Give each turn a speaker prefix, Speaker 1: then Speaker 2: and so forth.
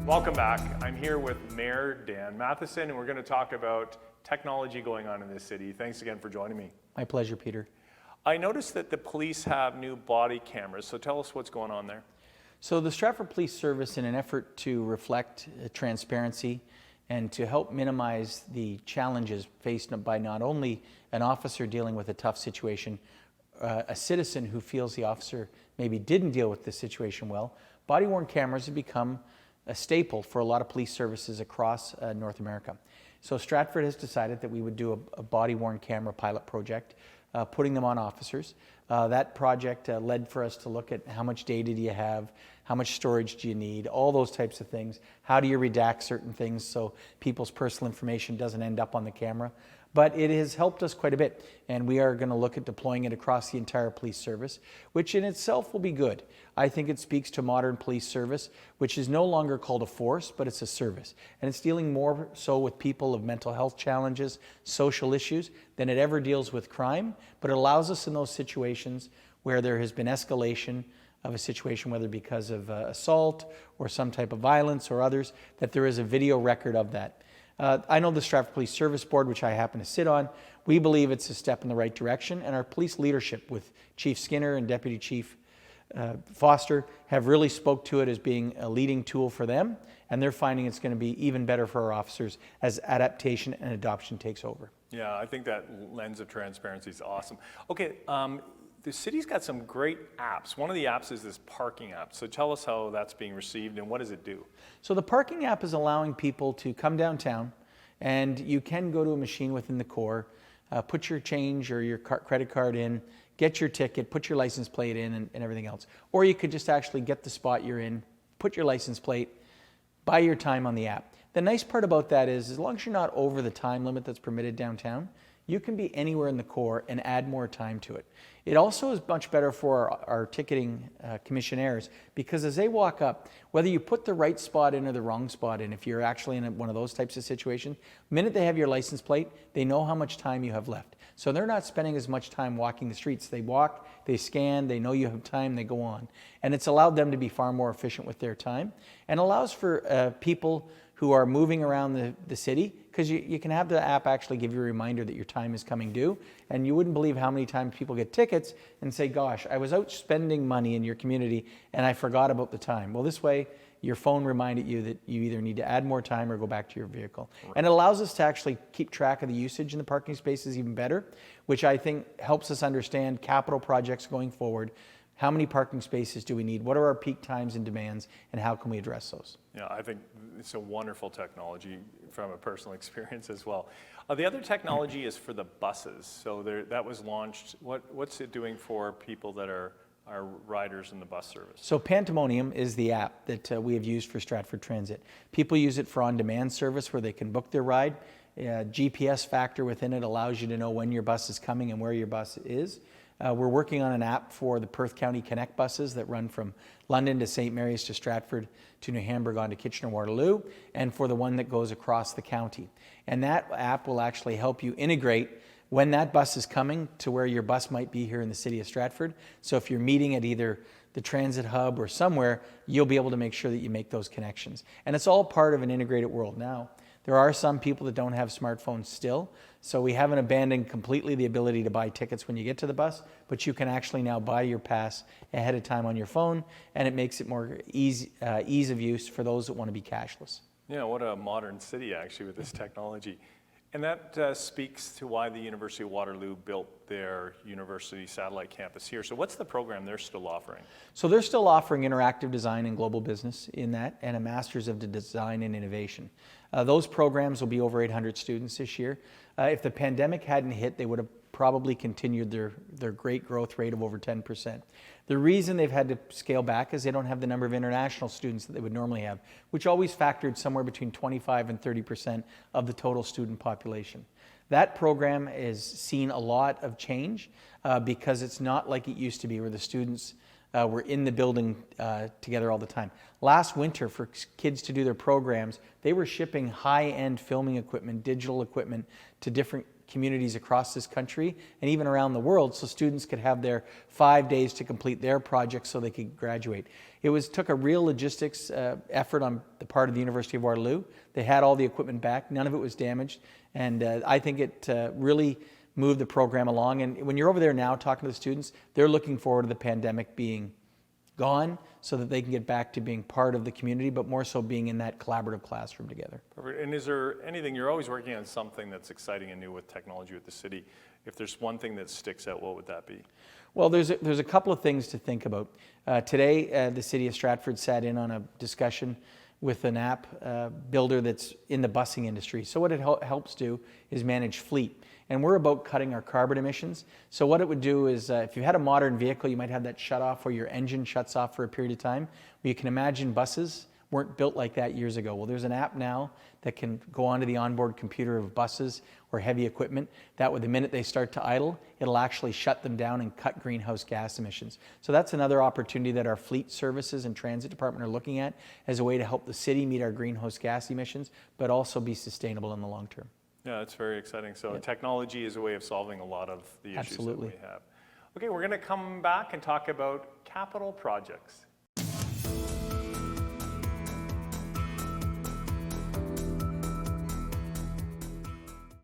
Speaker 1: Welcome back. I'm here with Mayor Dan Mathieson, and we're going to talk about technology going on in this city. Thanks again for joining me.
Speaker 2: My pleasure, Peter.
Speaker 1: I noticed that the police have new body cameras, so tell us what's going on there.
Speaker 2: So the Stratford Police Service, in an effort to reflect transparency and to help minimize the challenges faced by not only an officer dealing with a tough situation, a citizen who feels the officer maybe didn't deal with the situation well, body-worn cameras have become a staple for a lot of police services across North America. So Stratford has decided that we would do a body-worn camera pilot project, putting them on officers. That project led for us to look at how much data do you have, how much storage do you need, all those types of things. How do you redact certain things so people's personal information doesn't end up on the camera? But it has helped us quite a bit, and we are going to look at deploying it across the entire police service, which in itself will be good. I think it speaks to modern police service, which is no longer called a force, but it's a service. And it's dealing more so with people of mental health challenges, social issues, than it ever deals with crime. But it allows us in those situations where there has been escalation of a situation, whether because of assault or some type of violence or others, that there is a video record of that. I know the Stratford Police Service Board, which I happen to sit on, we believe it's a step in the right direction, and our police leadership with Chief Skinner and Deputy Chief Foster have really spoke to it as being a leading tool for them, and they're finding it's going to be even better for our officers as adaptation and adoption takes over.
Speaker 1: Yeah, I think that lens of transparency is awesome. Okay, the city's got some great apps. One of the apps is this parking app. So tell us how that's being received and what does it do?
Speaker 2: So the parking app is allowing people to come downtown, and you can go to a machine within the core, put your change or your credit card in, get your ticket, put your license plate in and everything else. Or you could just actually get the spot you're in, put your license plate, buy your time on the app. The nice part about that is, as long as you're not over the time limit that's permitted downtown, you can be anywhere in the core and add more time to it. It also is much better for our ticketing commissionaires, because as they walk up, whether you put the right spot in or the wrong spot in, if you're actually in one of those types of situations, the minute they have your license plate, they know how much time you have left. So they're not spending as much time walking the streets. They walk, they scan, they know you have time, they go on. And it's allowed them to be far more efficient with their time, and allows for people who are moving around the city, because you can have the app actually give you a reminder that your time is coming due. And you wouldn't believe how many times people get tickets and say, gosh, I was out spending money in your community and I forgot about the time. Well, this way, your phone reminded you that you either need to add more time or go back to your vehicle. Right. And it allows us to actually keep track of the usage in the parking spaces even better, which I think helps us understand capital projects going forward. How many parking spaces do we need? What are our peak times and demands, and how can we address those?
Speaker 1: Yeah, I think it's a wonderful technology from a personal experience as well. The other technology is for the buses. So that was launched. What's it doing for people that are riders in the bus service?
Speaker 2: So Pandemonium is the app that we have used for Stratford Transit. People use it for on-demand service where they can book their ride. GPS factor within it allows you to know when your bus is coming and where your bus is. We're working on an app for the Perth County Connect buses that run from London to St. Mary's to Stratford to New Hamburg on to Kitchener Waterloo, and for the one that goes across the county. And that app will actually help you integrate when that bus is coming to where your bus might be here in the city of Stratford. So if you're meeting at either the transit hub or somewhere, you'll be able to make sure that you make those connections. And it's all part of an integrated world now. There are some people that don't have smartphones still, so we haven't abandoned completely the ability to buy tickets when you get to the bus, but you can actually now buy your pass ahead of time on your phone, and it makes it more ease of use for those that want to be cashless.
Speaker 1: Yeah, what a modern city actually with this technology. And that speaks to why the University of Waterloo built their university satellite campus here. So what's the program they're still offering?
Speaker 2: So they're still offering interactive design and global business in that, and a Master's of Design and Innovation. Those programs will be over 800 students this year. If the pandemic hadn't hit, they would have probably continued their great growth rate of over 10%. The reason they've had to scale back is they don't have the number of international students that they would normally have, which always factored somewhere between 25 and 30% of the total student population. That program has seen a lot of change because it's not like it used to be where the students were in the building together all the time. Last winter, for kids to do their programs, they were shipping high-end filming equipment, digital equipment to different communities across this country and even around the world, so students could have their 5 days to complete their projects so they could graduate. Took a real logistics effort on the part of the University of Waterloo. They had all the equipment back, none of it was damaged, and I think it really moved the program along. And when you're over there now talking to the students, they're looking forward to the pandemic being gone so that they can get back to being part of the community, but more so being in that collaborative classroom together.
Speaker 1: Perfect. And is there anything, you're always working on something that's exciting and new with technology with the city. If there's one thing that sticks out, what would that be?
Speaker 2: Well, there's a couple of things to think about. Today, the city of Stratford sat in on a discussion with an app builder that's in the busing industry. So what it helps do is manage fleet. And we're about cutting our carbon emissions. So what it would do is, if you had a modern vehicle, you might have that shut off where your engine shuts off for a period of time. Well, you can imagine buses weren't built like that years ago. Well, there's an app now that can go onto the onboard computer of buses or heavy equipment that the minute they start to idle, it'll actually shut them down and cut greenhouse gas emissions. So that's another opportunity that our fleet services and transit department are looking at as a way to help the city meet our greenhouse gas emissions, but also be sustainable in the long term.
Speaker 1: Yeah, it's very exciting. So technology is a way of solving a lot of the issues
Speaker 2: Absolutely.
Speaker 1: that we have. Okay, we're going to come back and talk about capital projects.